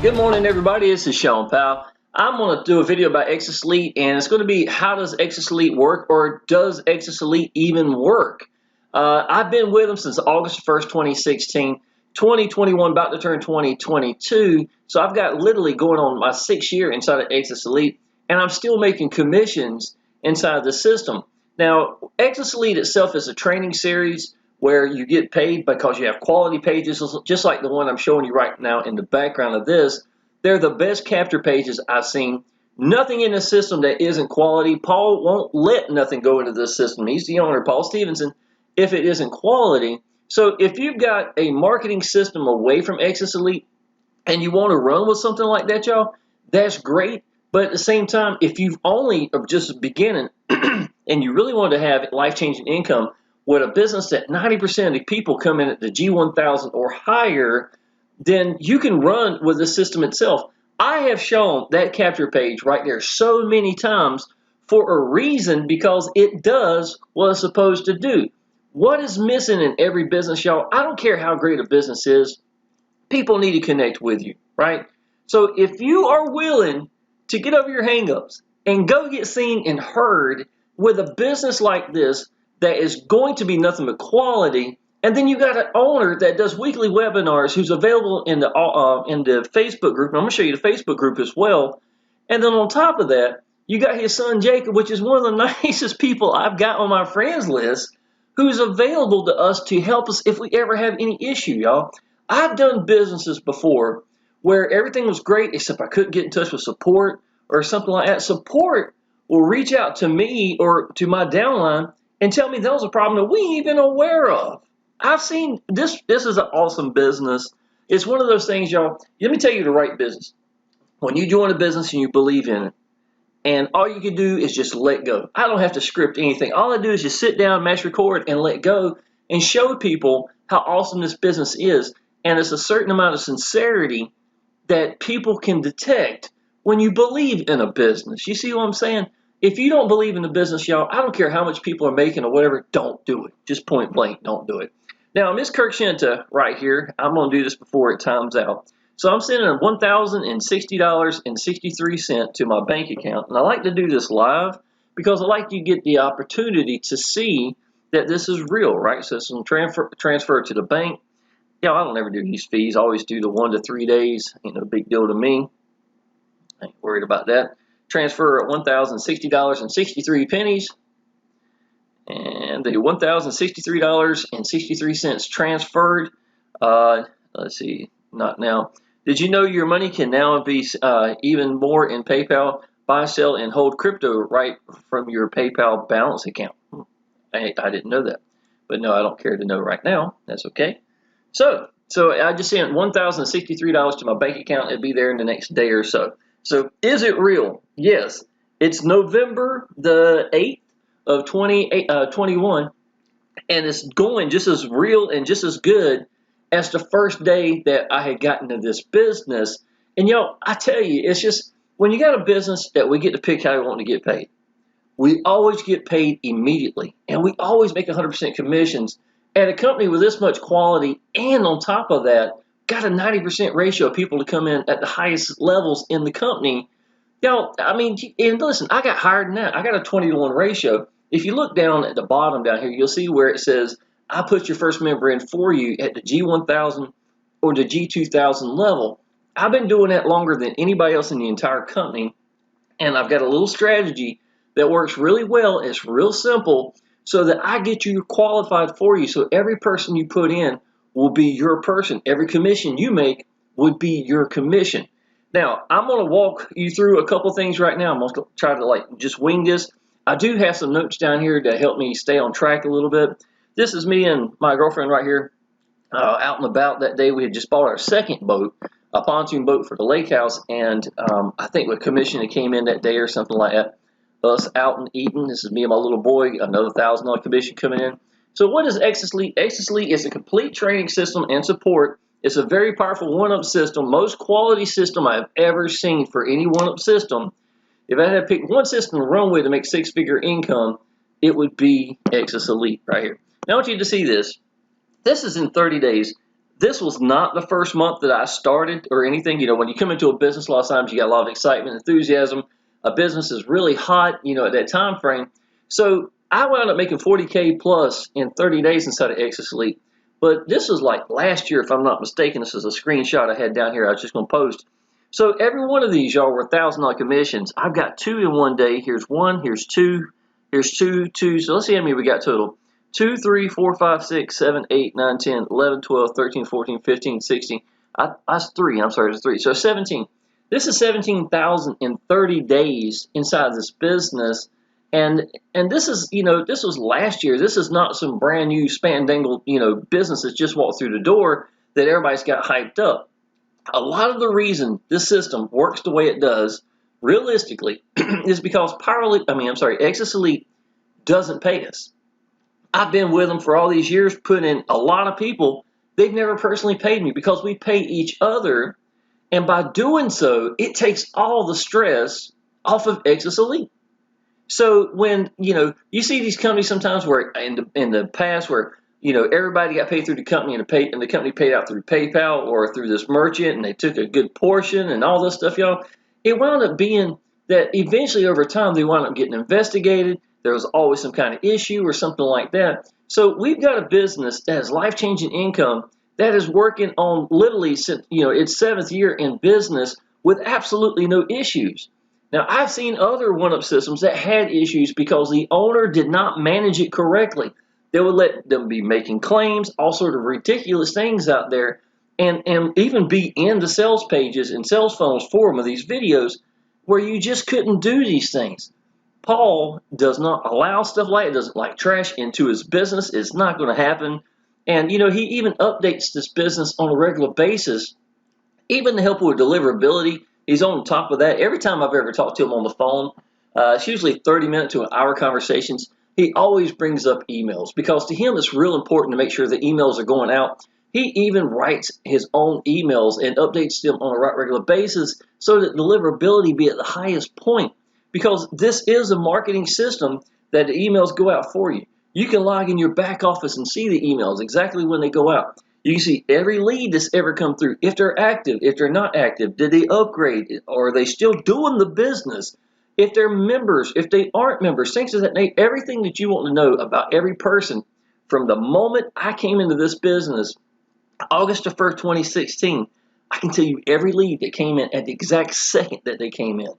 Good morning, everybody. This is Shawn Powell. I'm going to do a video about Exitus Elite, and it's going to be how does Exitus Elite work, or does Exitus Elite even work? I've been with them since August 1st, 2016, 2021, about to turn 2022. So I've got literally going on my 6th year inside of Exitus Elite, and I'm still making commissions inside the system. Now, Exitus Elite itself is a training series where you get paid because you have quality pages, just like the one I'm showing you right now in the background of this. They're the best capture pages I've seen. Nothing in the system that isn't quality. Paul won't let nothing go into this system. He's the owner, Paul Stevenson, if it isn't quality. So if you've got a marketing system away from Exitus Elite and you want to run with something like that, y'all, that's great. But at the same time, if you've only just beginning and you really want to have life-changing income, with a business that 90% of the people come in at the G1000 or higher, then you can run with the system itself. I have shown that capture page right there so many times for a reason, because it does what it's supposed to do. What is missing in every business, y'all? I don't care how great a business is. People need to connect with you, right? So if you are willing to get over your hangups and go get seen and heard with a business like this, that is going to be nothing but quality, and then you got an owner that does weekly webinars who's available in the Facebook group. And I'm going to show you the Facebook group as well. And then on top of that, you got his son Jacob, which is one of the nicest people I've got on my friends list, who's available to us to help us if we ever have any issue, y'all. I've done businesses before where everything was great except I couldn't get in touch with support or something like that. Support will reach out to me or to my downline and tell me that was a problem that we ain't even aware of. I've seen this. This is an awesome business. It's one of those things, y'all. Let me tell you the right business. When you join a business and you believe in it, and all you can do is just let go. I don't have to script anything. All I do is just sit down, mash record, and let go, and show people how awesome this business is. And it's a certain amount of sincerity that people can detect when you believe in a business. You see what I'm saying? If you don't believe in the business, y'all, I don't care how much people are making or whatever, don't do it. Just point blank, don't do it. Now, Miss Kirkshinta right here, I'm going to do this before it times out. So I'm sending $1,060.63 to my bank account. And I like to do this live because I like you to get the opportunity to see that this is real, right? So it's transfer to the bank. Yeah, I don't ever do these fees. I always do the 1 to 3 days. Ain't no big deal to me. I ain't worried about that. Transfer $1,060.63, and the $1,063.63 transferred. Let's see, not now. Did you know your money can now be even more in PayPal? Buy, sell, and hold crypto right from your PayPal balance account. I didn't know that, but no, I don't care to know right now. That's okay. So I just sent $1,063 to my bank account. It'll be there in the next day or so. So is it real? Yes. It's November the 8th of 2021, and it's going just as real and just as good as the first day that I had gotten to this business. And y'all, I tell you, it's just when you got a business that we get to pick how we want to get paid, we always get paid immediately, and we always make 100% commissions at a company with this much quality, and on top of that, got a 90% ratio of people to come in at the highest levels in the company. Y'all, I mean, and listen, I got higher than that. I got a 20-to-1 ratio. If you look down at the bottom down here, you'll see where it says, I put your first member in for you at the G1000 or the G2000 level. I've been doing that longer than anybody else in the entire company, and I've got a little strategy that works really well. It's real simple, so that I get you qualified for you. So every person you put in will be your person. Every commission you make would be your commission. Now, I'm going to walk you through a couple things right now. I'm going to try to just wing this. I do have some notes down here to help me stay on track a little bit. This is me and my girlfriend right here out and about that day. We had just bought our second boat, a pontoon boat for the lake house, and I think with commission that came in that day or something like that. Us out and eating. This is me and my little boy, another $1,000 commission coming in. So what is Exitus Elite? Exitus Elite is a complete training system and support. It's a very powerful one-up system, most quality system I've ever seen for any one-up system. If I had to pick one system to run with to make six-figure income, it would be Exitus Elite right here. Now I want you to see this. This is in 30 days. This was not the first month that I started or anything. You know, when you come into a business, a lot of times you got a lot of excitement, enthusiasm. A business is really hot, you know, at that time frame. So I wound up making 40K plus in 30 days inside of Exitus Elite. But this was like last year, if I'm not mistaken. This is a screenshot I had down here. I was just going to post. So every one of these, y'all, were $1,000 commissions. I've got 2 in one day. Here's 1. Here's 2. Here's 2. 2. So let's see how many we got total. 2, 3, 4, 5, 6, 7, 8, 9, 10, 11, 12, 13, 14, 15, 16. That's 3. I'm sorry, it's 3. So 17. This is 17,000 in 30 days inside this business. And this is, you know, this was last year. This is not some brand new spandangled, you know, business that's just walked through the door that everybody's got hyped up. A lot of the reason this system works the way it does, realistically, is because Exitus Elite doesn't pay us. I've been with them for all these years, put in a lot of people. They've never personally paid me because we pay each other. And by doing so, it takes all the stress off of Exitus Elite. So when, you know, you see these companies sometimes where in the past where, you know, everybody got paid through the company and the company paid out through PayPal or through this merchant and they took a good portion and all this stuff, y'all, it wound up being that eventually over time they wound up getting investigated. There was always some kind of issue or something like that. So we've got a business that has life-changing income that is working on literally, you know, its 7th year in business with absolutely no issues. Now, I've seen other one-up systems that had issues because the owner did not manage it correctly. They would let them be making claims, all sort of ridiculous things out there, and even be in the sales pages and sales funnels forum of these videos where you just couldn't do these things. Paul does not allow stuff like it, doesn't like trash into his business. It's not going to happen. And, you know, he even updates this business on a regular basis, even to help with deliverability. He's on top of that. Every time I've ever talked to him on the phone, it's usually 30-minute to an hour conversations. He always brings up emails because to him it's real important to make sure the emails are going out. He even writes his own emails and updates them on a regular basis so that deliverability be at the highest point. Because this is a marketing system that the emails go out for you. You can log in your back office and see the emails exactly when they go out. You can see every lead that's ever come through, if they're active, if they're not active, did they upgrade, or are they still doing the business, if they're members, if they aren't members, things of that nature, everything that you want to know about every person. From the moment I came into this business, August 1st, 2016, I can tell you every lead that came in at the exact second that they came in.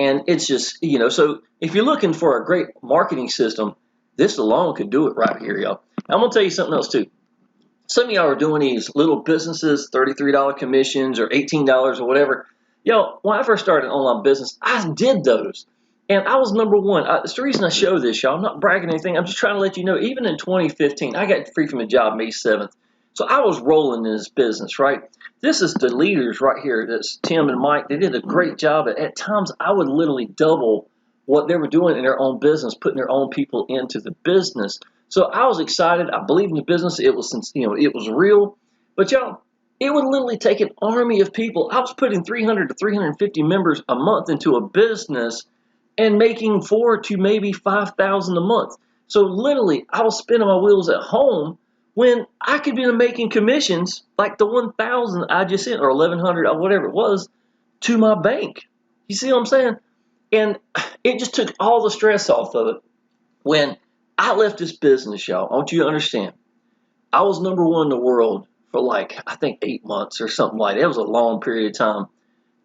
And it's just, you know, so if you're looking for a great marketing system, this alone could do it right here, y'all. I'm going to tell you something else, too. Some of y'all are doing these little businesses, $33 commissions or $18 or whatever. Yo, when I first started an online business, I did those. And I was number one. It's the reason I show this, y'all. I'm not bragging or anything. I'm just trying to let you know, even in 2015, I got free from a job May 7th. So I was rolling in this business, right? This is the leaders right here. That's Tim and Mike. They did a great job. At times, I would literally double what they were doing in their own business, putting their own people into the business. So I was excited. I believed in the business. It was, you know, it was real. But y'all, it would literally take an army of people. I was putting 300 to 350 members a month into a business and making 4 to maybe 5,000 a month. So literally, I was spinning my wheels at home when I could be making commissions like the 1,000 I just sent or 1,100 or whatever it was to my bank. You see what I'm saying? And it just took all the stress off of it. When I left this business, y'all, I want you to understand, I was number one in the world for like, I think 8 months or something like that. It was a long period of time.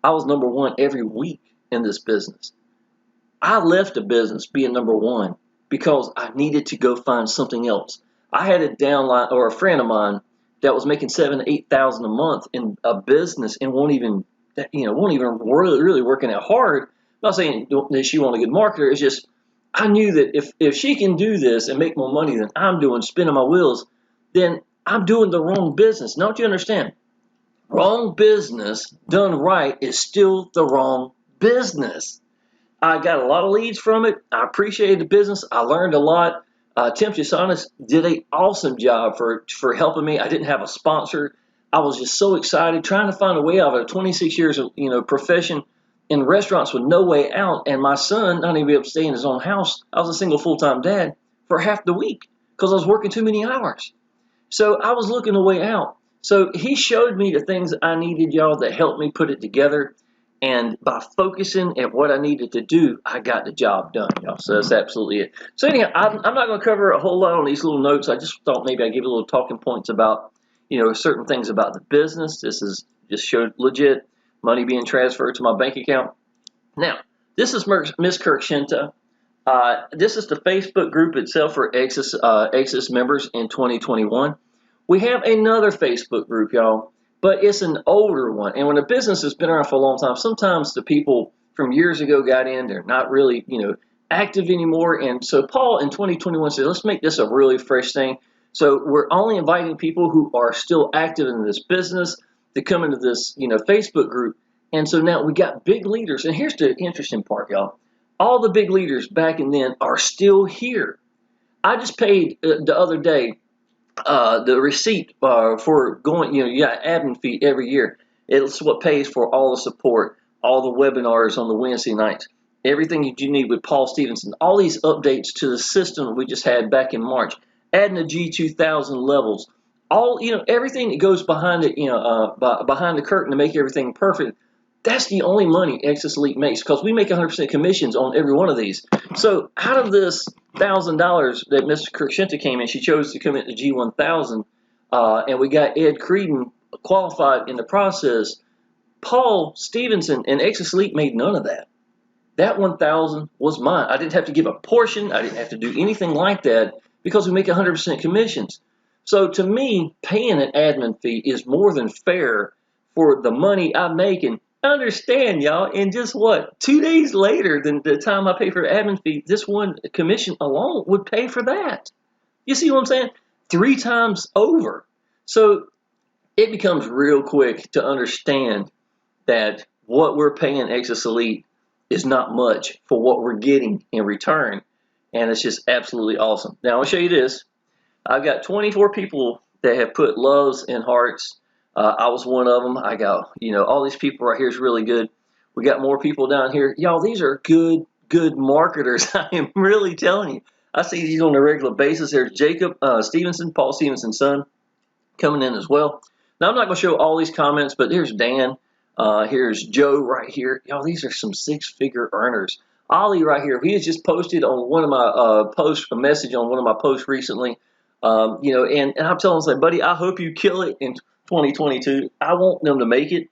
I was number one every week in this business. I left the business being number one because I needed to go find something else. I had a downline or a friend of mine that was making $7,000 to $8,000 a month in a business and won't even really working out hard. I'm not saying that she wasn't a good marketer. It's just I knew that if she can do this and make more money than I'm doing, spinning my wheels, then I'm doing the wrong business. Don't you understand? Wrong business done right is still the wrong business. I got a lot of leads from it. I appreciated the business. I learned a lot. Tim Chisanis did an awesome job for helping me. I didn't have a sponsor. I was just so excited, trying to find a way out of 26 years of profession in restaurants with no way out. And my son not even able to stay in his own house. I was a single full-time dad for half the week because I was working too many hours. So I was looking a way out. So he showed me the things I needed, y'all, that helped me put it together. And by focusing at what I needed to do, I got the job done, y'all. So that's absolutely it. So anyhow, I'm not going to cover a whole lot on these little notes. I just thought maybe I'd give you little talking points about, certain things about the business. This is just showed legit money being transferred to my bank account. Now, this is Miss Kirkshinta. This is the Facebook group itself for Exitus members in 2021. We have another Facebook group, y'all, but it's an older one. And when a business has been around for a long time, sometimes the people from years ago got in, they're not really, active anymore. And so Paul in 2021 said, let's make this a really fresh thing. So we're only inviting people who are still active in this business to come into this, Facebook group. And so now we got big leaders. And here's the interesting part, y'all. All the big leaders back and then are still here. I just paid the other day the receipt for going, you got admin fee every year. It's what pays for all the support, all the webinars on the Wednesday nights, everything that you need with Paul Stevenson, all these updates to the system we just had back in March, adding the G2000 levels, all, everything that goes behind it, behind the curtain to make everything perfect. That's the only money Exitus Elite makes, because we make 100% commissions on every one of these. So out of this $1,000 that Mr. Kirkshinta came in, she chose to come into G1000, and we got Ed Creedon qualified in the process. Paul Stevenson and Exitus Elite made none of that. That 1,000 was mine. I didn't have to give a portion. I didn't have to do anything like that because we make 100% commissions. So to me, paying an admin fee is more than fair for the money I'm making. Understand, y'all, and just what, 2 days later than the time I pay for the admin fee, this one commission alone would pay for that. You see what I'm saying? 3 times over. So it becomes real quick to understand that what we're paying Exitus Elite is not much for what we're getting in return, and it's just absolutely awesome. Now I'll show you this. I've got 24 people that have put loves and hearts. I was one of them. I got, all these people right here is really good. We got more people down here. Y'all, these are good marketers. I am really telling you. I see these on a regular basis. There's Jacob Stevenson, Paul Stevenson's son, coming in as well. Now, I'm not going to show all these comments, but here's Dan. Here's Joe right here. Y'all, these are some 6-figure earners. Ollie right here. He has just posted on one of my posts, a message on one of my posts recently. And I'm telling him, buddy, I hope you kill it in 2022. I want them to make it.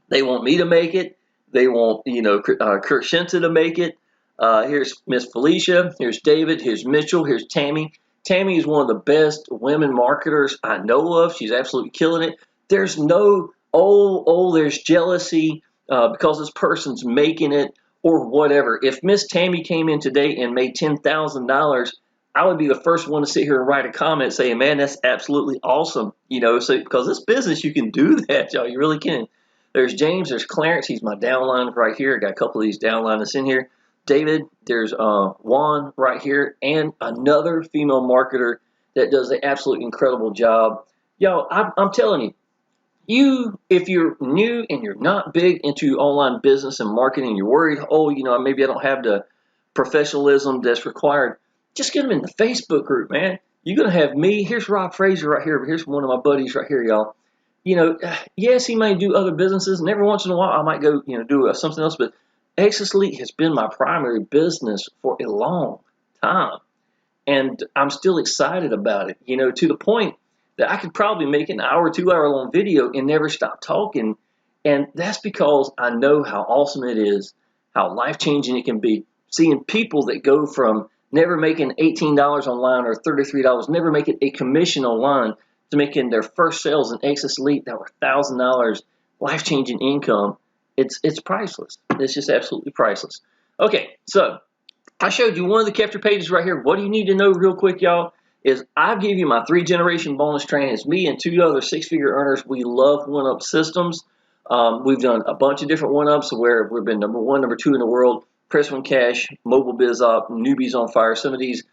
They want me to make it. They want, Kirkshinta to make it. Here's Miss Felicia. Here's David. Here's Mitchell. Here's Tammy. Tammy is one of the best women marketers I know of. She's absolutely killing it. There's no, there's jealousy because this person's making it or whatever. If Miss Tammy came in today and made $10,000, I would be the first one to sit here and write a comment saying, man, that's absolutely awesome. So because this business, you can do that, y'all. You really can. There's James. There's Clarence. He's my downline right here. I got a couple of these downliners in here. David. There's Juan right here. And another female marketer that does an absolutely incredible job. Y'all, I'm telling you, if you're new and you're not big into online business and marketing, you're worried, maybe I don't have the professionalism that's required. Just get them in the Facebook group, man. You're going to have me. Here's Rob Fraser right here. Here's one of my buddies right here, y'all. Yes, he may do other businesses, and every once in a while I might go, do something else. But Exitus Elite has been my primary business for a long time. And I'm still excited about it, to the point that I could probably make an hour, 2-hour long video and never stop talking. And that's because I know how awesome it is, how life-changing it can be. Seeing people that go from never making $18 online or $33, never making a commission online, to making their first sales in Exitus Elite that were $1,000, life-changing income. It's priceless. It's just absolutely priceless. Okay, so I showed you one of the capture pages right here. What do you need to know real quick, y'all, is I give you my 3-generation bonus training. It's me and 2 other 6-figure earners. We love one-up systems. We've done a bunch of different one-ups where we've been number 1, number 2 in the world. Press One Cash, Mobile Biz Op, Newbies on Fire, some of these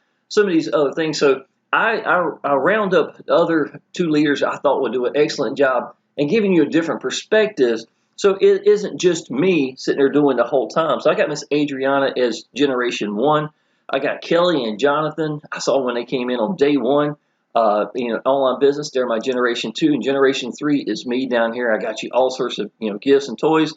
other things. So I round up the other 2 leaders I thought would do an excellent job and giving you a different perspective. So it isn't just me sitting there doing the whole time. So I got Miss Adriana as Generation 1. I got Kelly and Jonathan. I saw when they came in on day 1. online business. They're my generation 2, and generation 3 is me down here. I got you all sorts of gifts and toys.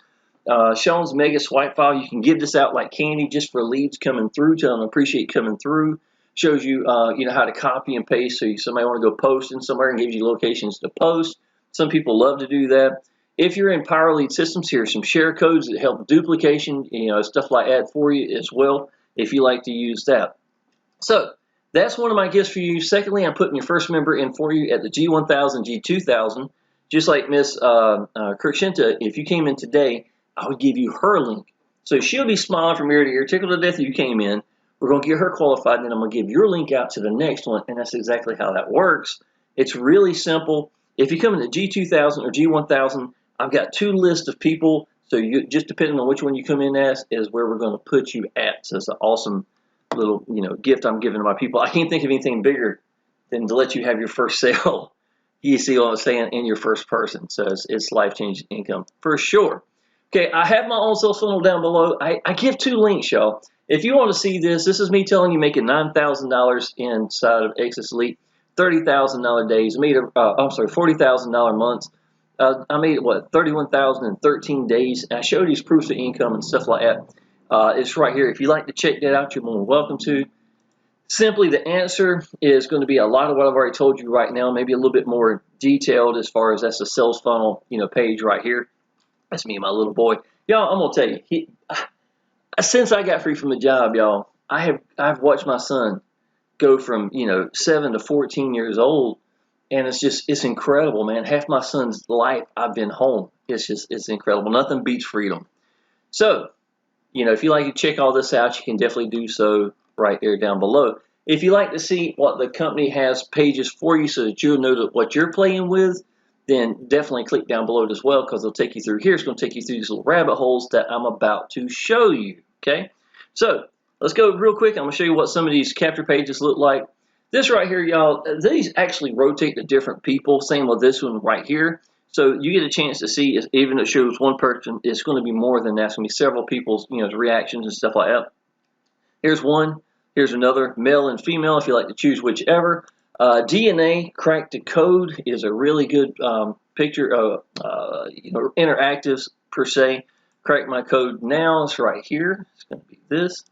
Shawn's mega swipe file. You can give this out like candy just for leads coming through. Tell them appreciate coming through. Shows you how to copy and paste. So somebody want to go post in somewhere and gives you locations to post. Some people love to do that. If you're in Power Lead Systems, here are some share codes that help duplication, stuff like that for you as well, if you like to use that. So that's one of my gifts for you. Secondly, I'm putting your first member in for you at the G1000, G2000. Just like Miss Kirkshinta, if you came in today, I would give you her link. So she'll be smiling from ear to ear, tickled to death that you came in. We're going to get her qualified, and then I'm going to give your link out to the next one, and that's exactly how that works. It's really simple. If you come in the G2000 or G1000, I've got 2 lists of people, so you just depending on which one you come in as is where we're going to put you at. So it's an awesome little gift I'm giving to my people. I can't think of anything bigger than to let you have your first sale. You see what I'm saying? In your first person. So it's life-changing income for sure. Okay, I have my own sales funnel down below. I give 2 links, y'all. If you want to see this is me telling you making $9,000 inside of Exitus Elite, $30,000 days. I made $40,000 months. I made it, what, $31,000 in 13 days. And I showed these proofs of income and stuff like that. It's right here. If you'd like to check that out, you're more than welcome to. Simply, the answer is going to be a lot of what I've already told you right now, maybe a little bit more detailed as far as that's the sales funnel, page right here. That's me and my little boy. Y'all, I'm going to tell you, since I got free from the job, y'all, I've watched my son go from, 7 to 14 years old, and it's incredible, man. Half my son's life I've been home. It's incredible. Nothing beats freedom. So, if you like to check all this out, you can definitely do so right there down below. If you like to see what the company has pages for you so that you'll know what you're playing with, then definitely click down below as well, because it'll take you through here. It's going to take you through these little rabbit holes that I'm about to show you. Okay, so let's go real quick. I'm going to show you what some of these capture pages look like. This right here, y'all, these actually rotate to different people. Same with this one right here. So you get a chance to see, even though it shows one person, it's going to be more than that. It's going to be several people's reactions and stuff like that. Here's one. Here's another, male and female, if you like to choose whichever. DNA Crack the Code is a really good picture of interactives per se. Crack my code now. It's right here. It's going to be this.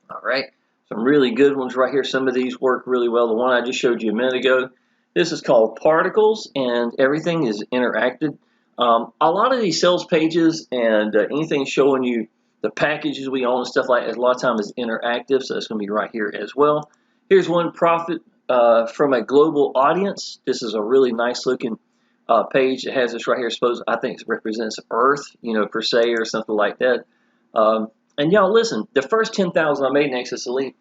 All right. Some really good ones right here. Some of these work really well. The one I just showed you a minute ago. This is called Particles, and everything is interacted. A lot of these sales pages and anything showing you the packages we own and stuff like that, a lot of times is interactive, so it's going to be right here as well. Here's one, Profit from a Global Audience. This is a really nice looking page. It has this right here. I think it represents Earth, per se, or something like that. And y'all, listen, the first 10,000 I made in Exitus Elite,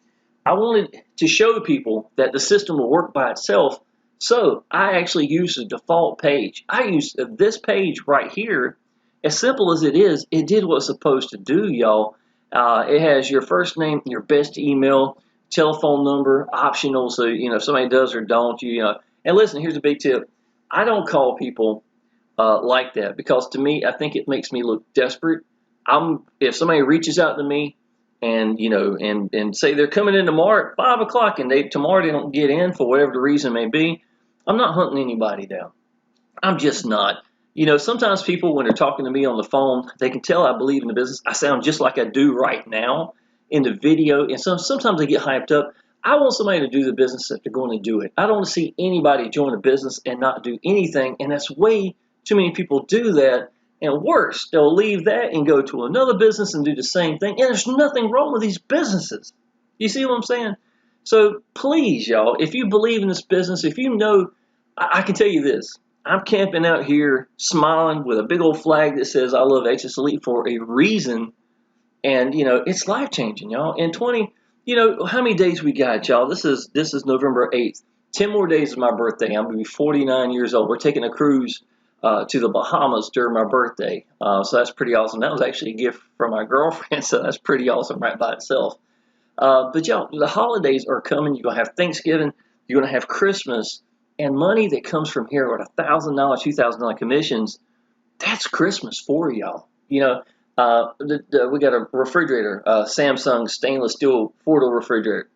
I wanted to show people that the system will work by itself. So I actually used the default page. I used this page right here. As simple as it is, it did what it's supposed to do, y'all. It has your first name, your best email, telephone number, optional. So, if somebody does or don't, And listen, here's a big tip. I don't call people like that, because to me, I think it makes me look desperate. If somebody reaches out to me and, and say they're coming in tomorrow at 5 o'clock and tomorrow they don't get in for whatever the reason may be, I'm not hunting anybody down. I'm just not. Sometimes people, when they're talking to me on the phone, they can tell I believe in the business. I sound just like I do right now in the video, and sometimes they get hyped up. I want somebody to do the business if they're going to do it. I don't want to see anybody join a business and not do anything, and that's way too many people do that. And worse, they'll leave that and go to another business and do the same thing, and there's nothing wrong with these businesses. You see what I'm saying? So please, y'all, if you believe in this business, if you know, I can tell you this. I'm camping out here smiling with a big old flag that says I love Exitus Elite for a reason. And, it's life-changing, y'all. In how many days we got, y'all? This is November 8th. 10 more days is my birthday. I'm going to be 49 years old. We're taking a cruise to the Bahamas during my birthday. So that's pretty awesome. That was actually a gift from my girlfriend, so that's pretty awesome right by itself. But y'all, the holidays are coming. You're going to have Thanksgiving. You're going to have Christmas. And money that comes from here, with $1,000, $2,000 commissions, that's Christmas for y'all. We got a refrigerator, Samsung stainless steel 4-door refrigerator.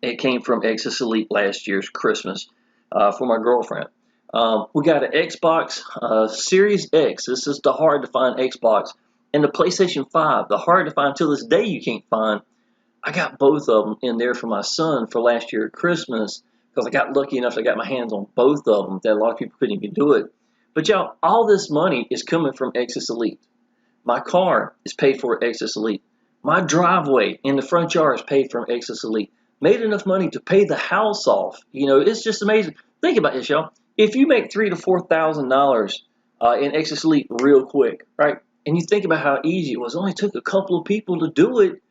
It came from Exitus Elite last year's Christmas for my girlfriend. We got an Xbox Series X. This is the hard to find Xbox. And the PlayStation 5, the hard to find till this day you can't find. I got both of them in there for my son for last year at Christmas because I got lucky enough to get my hands on both of them that a lot of people couldn't even do it. But y'all, all this money is coming from Exitus Elite. My car is paid for at Exitus Elite. My driveway in the front yard is paid from Exitus Elite. Made enough money to pay the house off. You know, it's just amazing. Think about this, y'all. If you make $3,000 to $4,000 in Exitus Elite real quick, right? And you think about how easy it was. It only took a couple of people to do it.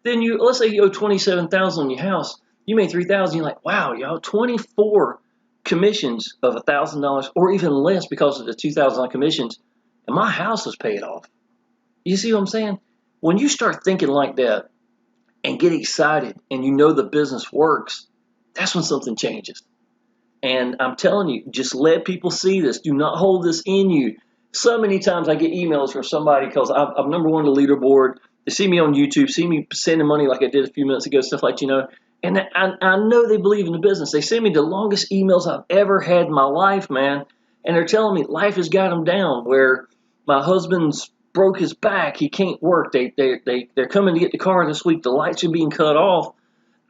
Then let's say you owe $27,000 on your house. You made $3,000. You're like, wow, y'all, 24 commissions of $1,000 or even less because of the $2,000 commissions, and my house was paid off. You see what I'm saying? When you start thinking like that and get excited and you know the business works, that's when something changes. And I'm telling you, just let people see this. Do not hold this in you. So many times I get emails from somebody because I'm number one on the leaderboard. They see me on YouTube, see me sending money like I did a few minutes ago, stuff like, you know. And I know they believe in the business. They send me the longest emails I've ever had in my life, man. And they're telling me life has got them down where my husband's broke his back. He can't work. They're coming to get the car this week. The lights are being cut off.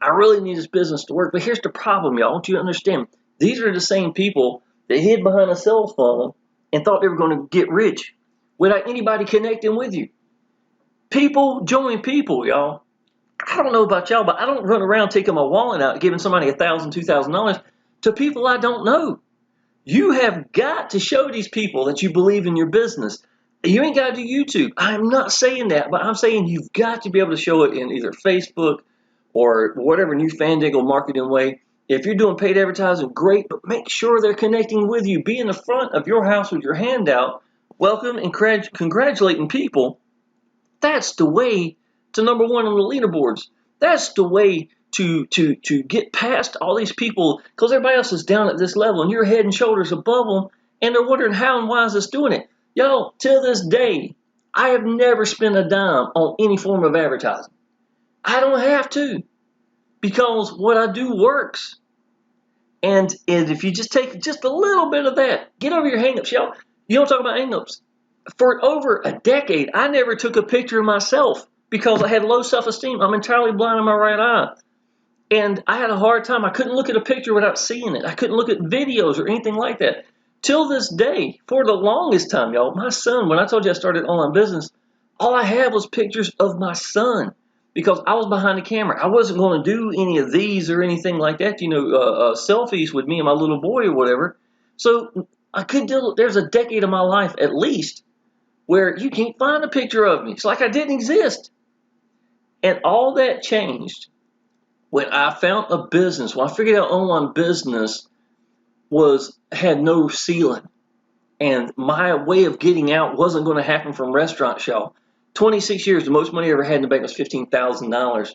I really need this business to work. But here's the problem, y'all. I want you to understand. These are the same people that hid behind a cell phone and thought they were going to get rich without anybody connecting with you. People join people, y'all. I don't know about y'all, but I don't run around taking my wallet out, giving somebody $1,000, $2,000 to people I don't know. You have got to show these people that you believe in your business. You ain't got to do YouTube. I'm not saying that, but I'm saying you've got to be able to show it in either Facebook or whatever new fandangle marketing way. If you're doing paid advertising, great, but make sure they're connecting with you. Be in the front of your house with your hand out, welcome and congratulating people. That's the way to number one on the leaderboards. That's the way to get past all these people, because everybody else is down at this level and you're head and shoulders above them, and they're wondering how and why is this doing it. Y'all, till this day, I have never spent a dime on any form of advertising. I don't have to, because what I do works. And if you just take just a little bit of that, get over your hangups, y'all. You don't talk about hangups. For over a decade, I never took a picture of myself because I had low self-esteem. I'm entirely blind in my right eye. And I had a hard time. I couldn't look at a picture without seeing it. I couldn't look at videos or anything like that. Till this day, for the longest time, y'all, my son, when I told you I started online business, all I had was pictures of my son because I was behind the camera. I wasn't going to do any of these or anything like that, you know, selfies with me and my little boy or whatever. So I couldn't do. There's a decade of my life at least where you can't find a picture of me. It's like I didn't exist. And all that changed when I found a business. When I figured out online business had no ceiling. And my way of getting out wasn't going to happen from restaurant, y'all. 26 years, the most money I ever had in the bank was $15,000.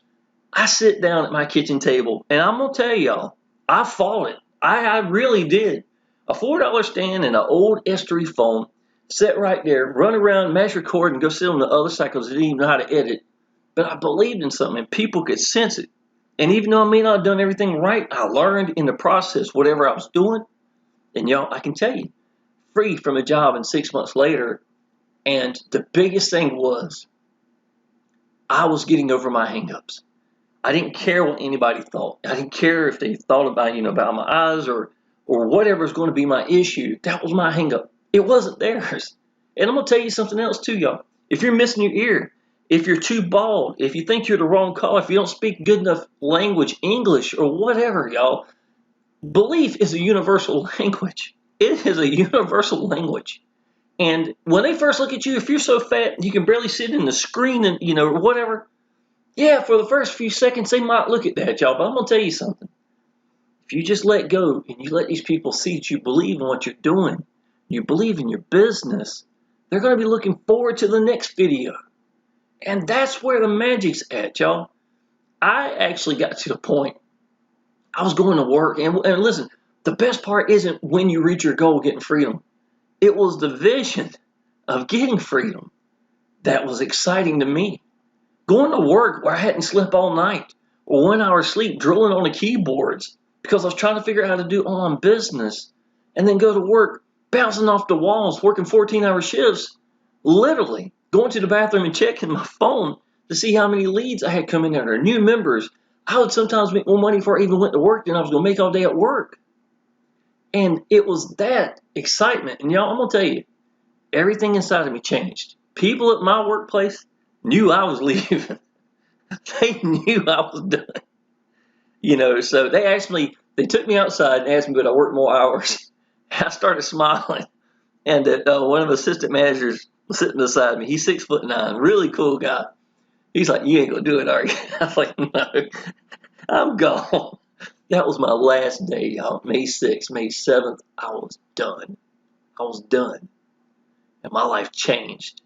I sit down at my kitchen table, and I'm going to tell y'all, I fought it. I really did. A $4 stand and an old S3 phone, sit right there, run around, mash record, and go sit on the other side because I didn't even know how to edit. But I believed in something, and people could sense it. And even though I may not have done everything right, I learned in the process whatever I was doing. And y'all, I can tell you, free from a job and 6 months later. And the biggest thing was I was getting over my hangups. I didn't care what anybody thought. I didn't care if they thought about, about my eyes or whatever was going to be my issue. That was my hangup. It wasn't theirs. And I'm going to tell you something else too, y'all. If you're missing your ear, if you're too bald, if you think you're the wrong color, if you don't speak good enough language, English or whatever, y'all, belief is a universal language. It is a universal language. And when they first look at you, if you're so fat you can barely sit in the screen and, or whatever, yeah, for the first few seconds they might look at that, y'all. But I'm going to tell you something. If you just let go and you let these people see that you believe in what you're doing, you believe in your business, they're going to be looking forward to the next video. And that's where the magic's at, y'all. I actually got to the point I was going to work. And listen, the best part isn't when you reach your goal, getting freedom. It was the vision of getting freedom that was exciting to me. Going to work where I hadn't slept all night, or 1 hour sleep drilling on the keyboards because I was trying to figure out how to do online business, and then go to work bouncing off the walls, working 14-hour shifts, literally going to the bathroom and checking my phone to see how many leads I had come in there, new members. I would sometimes make more money before I even went to work than I was going to make all day at work. And it was that excitement. And y'all, I'm going to tell you, everything inside of me changed. People at my workplace knew I was leaving. They knew I was done. So they took me outside and asked me would I work more hours. I started smiling. And one of the assistant managers was sitting beside me. He's 6'9", really cool guy. He's like, "You ain't gonna do it, are you?" I was like, "No, I'm gone." That was my last day, y'all. May 6th, May 7th, I was done. I was done. And my life changed.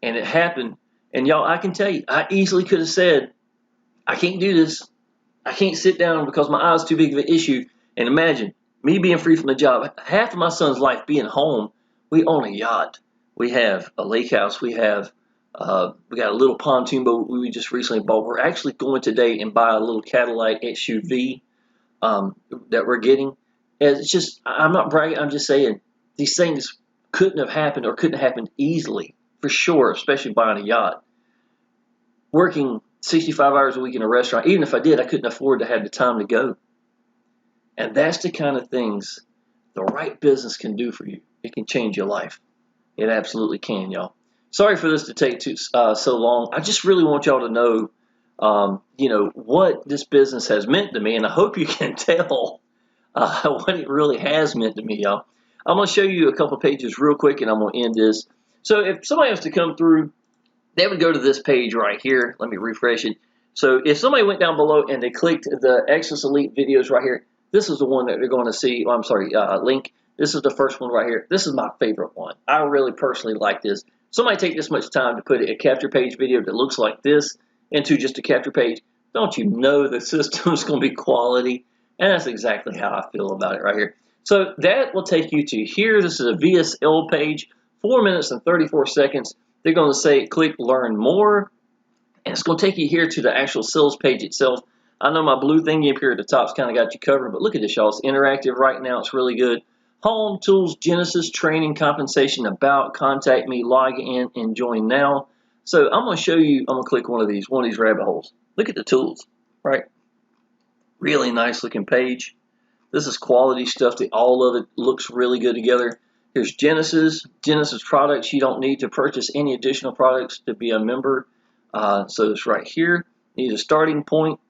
And it happened. And y'all, I can tell you, I easily could have said, "I can't do this. I can't sit down because my eye's too big of an issue." And imagine me being free from a job. Half of my son's life being home. We own a yacht. We have a lake house. We got a little pontoon boat we just recently bought. We're actually going today and buy a little Cadillac SUV that we're getting. And it's just, I'm not bragging. I'm just saying these things couldn't have happened or couldn't have happened easily, for sure, especially buying a yacht. Working 65 hours a week in a restaurant, even if I did, I couldn't afford to have the time to go. And that's the kind of things the right business can do for you. It can change your life. It absolutely can, y'all. Sorry for this to take so long. I just really want y'all to know, what this business has meant to me, and I hope you can tell what it really has meant to me, y'all. I'm going to show you a couple pages real quick, and I'm going to end this. So if somebody has to come through, they would go to this page right here. Let me refresh it. So if somebody went down below and they clicked the Exitus Elite videos right here, this is the one that they're going to see. Oh, I'm sorry, link. This is the first one right here. This is my favorite one. I really personally like this. Somebody take this much time to put a capture page video that looks like this into just a capture page. Don't you know the system is going to be quality? And that's exactly how I feel about it right here. So that will take you to here. This is a VSL page, 4 minutes and 34 seconds. They're going to say click learn more. And it's going to take you here to the actual sales page itself. I know my blue thingy up here at the top's kind of got you covered, but look at this, y'all. It's interactive right now. It's really good. Home, tools, Genesis, training, compensation, about, contact me, log in, and join now. So I'm going to show you, I'm going to click one of these rabbit holes. Look at the tools, right? Really nice looking page. This is quality stuff. All of it looks really good together. Here's Genesis products. You don't need to purchase any additional products to be a member. So it's right here. You need a starting point.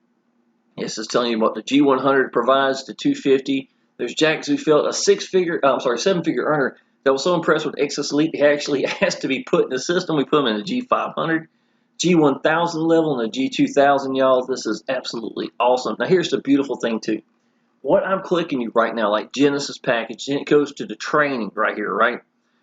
This is telling you what the G100 provides, the 250. There's Jack Zufelt, a seven-figure earner that was so impressed with Exitus Elite, he actually asked to be put in the system. We put him in the G500, G1000 level, and the G2000, y'all. This is absolutely awesome. Now, here's the beautiful thing, too. What I'm clicking you right now, like Genesis package, then it goes to the training right here, right?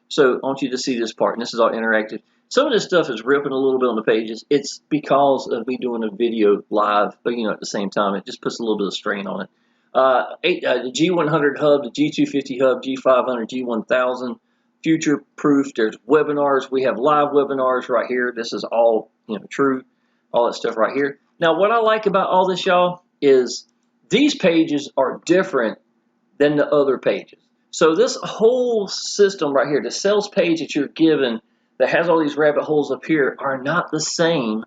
So I want you to see this part, and this is all interactive. Some of this stuff is ripping a little bit on the pages. It's because of me doing a video live, but at the same time, it just puts a little bit of strain on it. The G100 hub, the G250 hub, G500, G1000, future proof. There's webinars. We have live webinars right here. This is all true, all that stuff right here. Now, what I like about all this, y'all, is these pages are different than the other pages. So this whole system right here, the sales page that you're given that has all these rabbit holes up here, are not the same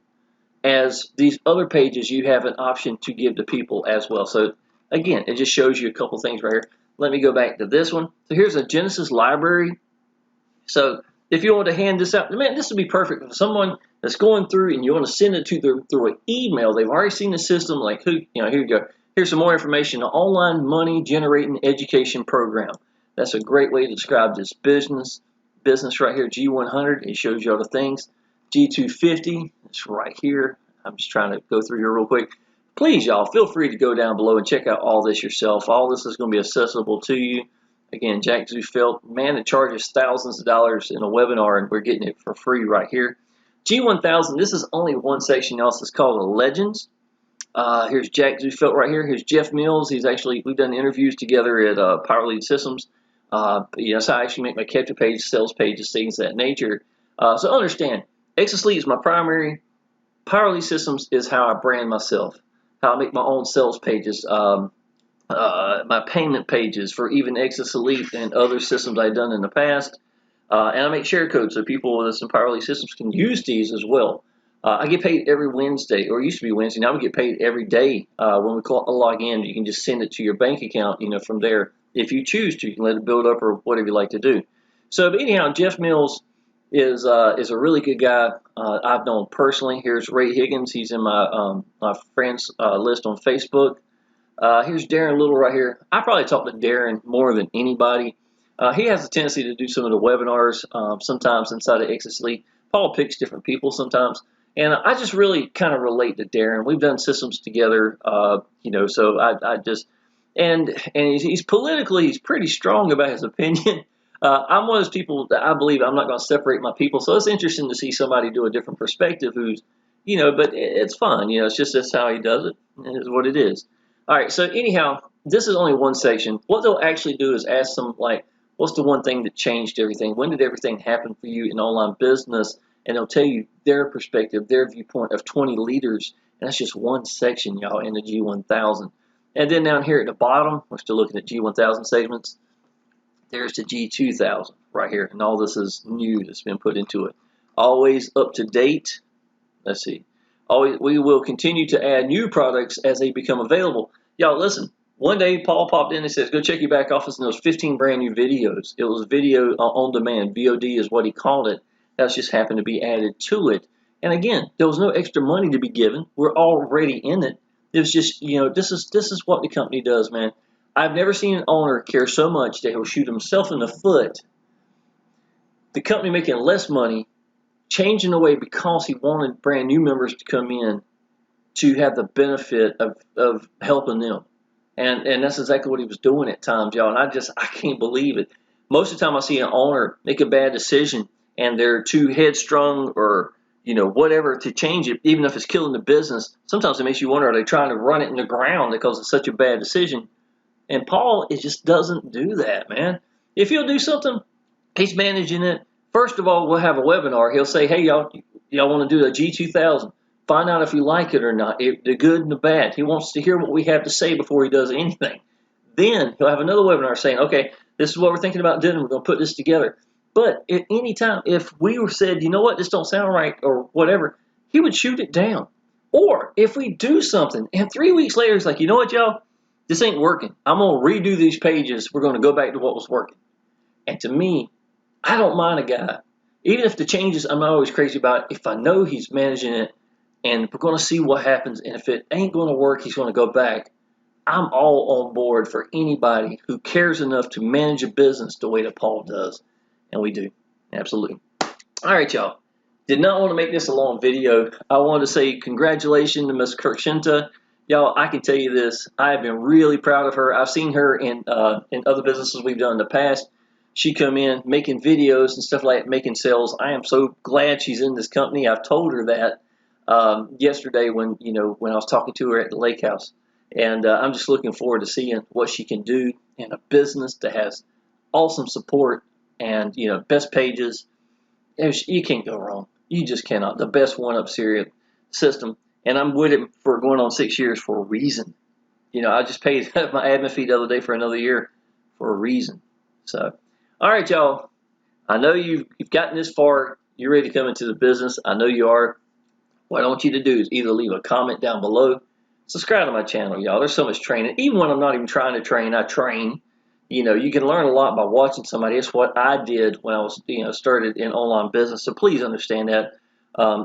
as these other pages you have an option to give to people as well. So again, it just shows you a couple things right here. Let me go back to this one. So here's a Genesis library. So if you want to hand this out, man, this would be perfect for someone that's going through and you want to send it to them through an email. They've already seen the system, like here you go. Here's some more information. An online money generating education program. That's a great way to describe this business right here. G100, it shows you all the things. G250, it's right here. I'm just trying to go through here real quick. Please, y'all, feel free to go down below and check out all this yourself. All this is going to be accessible to you. Again, Jack Zufelt, man that charges thousands of dollars in a webinar, and we're getting it for free right here. G1000, this is only one section, y'all. It's called the Legends. Here's Jack Zufelt right here. Here's Jeff Mills. We've done interviews together at Power Lead Systems. That's how I actually make my capture page, sales pages, things of that nature. So understand, Exitus Elite is my primary. Power Lead Systems is how I brand myself, how I make my own sales pages, my payment pages for even Exitus Elite and other systems I've done in the past. And I make share codes so people with some Power Elite systems can use these as well. I get paid every Wednesday, or it used to be Wednesday. Now we get paid every day. When we log in, you can just send it to your bank account, from there. If you choose to, you can let it build up or whatever you like to do. So, but anyhow, Jeff Mills is a really good guy. I've known personally. Here's Ray Higgins. He's in my friends list on Facebook. Here's Darren Little right here. I probably talk to Darren more than anybody. He has a tendency to do some of the webinars sometimes inside of Exitus Elite. Paul picks different people sometimes. And I just really kind of relate to Darren. We've done systems together, so I just, and he's politically, he's pretty strong about his opinion. I'm one of those people that I believe I'm not going to separate my people. So it's interesting to see somebody do a different perspective who's, but it's fun. It's just that's how he does it. It is what it is. All right. So anyhow, this is only one section. What they'll actually do is ask them, like, what's the one thing that changed everything? When did everything happen for you in online business? And they'll tell you their perspective, their viewpoint of 20 leaders. And that's just one section, y'all, in the G1000. And then down here at the bottom, we're still looking at G1000 segments. There's the G2000 right here. And all this is new that's been put into it. Always up to date. Let's see. We will continue to add new products as they become available. Y'all, listen. One day, Paul popped in and says, go check your back office, and there was 15 brand new videos. It was video on demand. VOD is what he called it. That's just happened to be added to it. And again, there was no extra money to be given. We're already in it. It was just, this is what the company does, man. I've never seen an owner care so much that he'll shoot himself in the foot. The company making less money, changing the way because he wanted brand new members to come in to have the benefit of helping them. And that's exactly what he was doing at times, y'all. And I can't believe it. Most of the time I see an owner make a bad decision and they're too headstrong or, whatever to change it, even if it's killing the business. Sometimes it makes you wonder, are they trying to run it in the ground because it's such a bad decision? And Paul, it just doesn't do that, man. If he'll do something, he's managing it. First of all, we'll have a webinar. He'll say, hey, y'all want to do a G2000. Find out if you like it or not, the good and the bad. He wants to hear what we have to say before he does anything. Then he'll have another webinar saying, okay, this is what we're thinking about doing. We're going to put this together. But at any time, if we were said, you know what, this don't sound right or whatever, he would shoot it down. Or if we do something and 3 weeks later, he's like, you know what, y'all, this ain't working. I'm going to redo these pages. We're going to go back to what was working. And to me, I don't mind a guy. Even if the changes, I'm not always crazy about it. If I know he's managing it and we're going to see what happens, and if it ain't going to work, he's going to go back. I'm all on board for anybody who cares enough to manage a business the way that Paul does. And we do. Absolutely. All right, y'all. Did not want to make this a long video. I wanted to say congratulations to Ms. Kirkshinta. Y'all, I can tell you this. I have been really proud of her. I've seen her in other businesses we've done in the past. She come in making videos and stuff like that, making sales. I am so glad she's in this company. I've told her that yesterday when I was talking to her at the lake house. And I'm just looking forward to seeing what she can do in a business that has awesome support and, best pages. You can't go wrong. You just cannot. The best one-up system. And I'm with it for going on 6 years for a reason. I just paid my admin fee the other day for another year for a reason. So, all right, y'all. I know you've gotten this far. You're ready to come into the business. I know you are. What I want you to do is either leave a comment down below. Subscribe to my channel, y'all. There's so much training. Even when I'm not even trying to train, I train. You can learn a lot by watching somebody. It's what I did when I was, started in online business. So please understand that.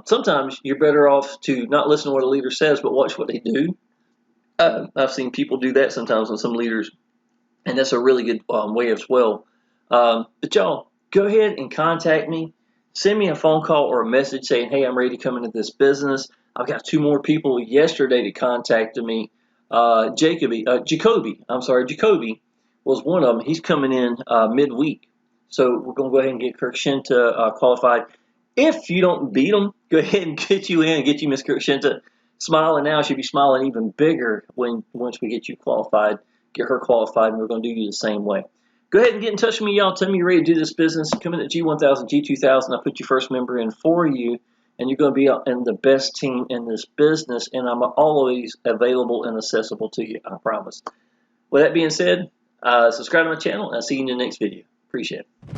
Sometimes you're better off to not listen to what a leader says, but watch what they do. I've seen people do that sometimes with some leaders, and that's a really good way as well. But y'all, go ahead and contact me. Send me a phone call or a message saying, hey, I'm ready to come into this business. I've got 2 more people yesterday that contacted me. Jacoby was one of them. He's coming in midweek. So we're going to go ahead and get Kirkshinta qualified. If you don't beat them, go ahead and get you in, get you Miss Kirkshinta. Smiling now, she'll be smiling even bigger once we get you qualified, get her qualified, and we're going to do you the same way. Go ahead and get in touch with me, y'all. Tell me you're ready to do this business. Come in at G1000, G2000. I'll put your first member in for you. and you're going to be in the best team in this business, and I'm always available and accessible to you, I promise. With that being said, subscribe to my channel, and I'll see you in the next video. Appreciate it.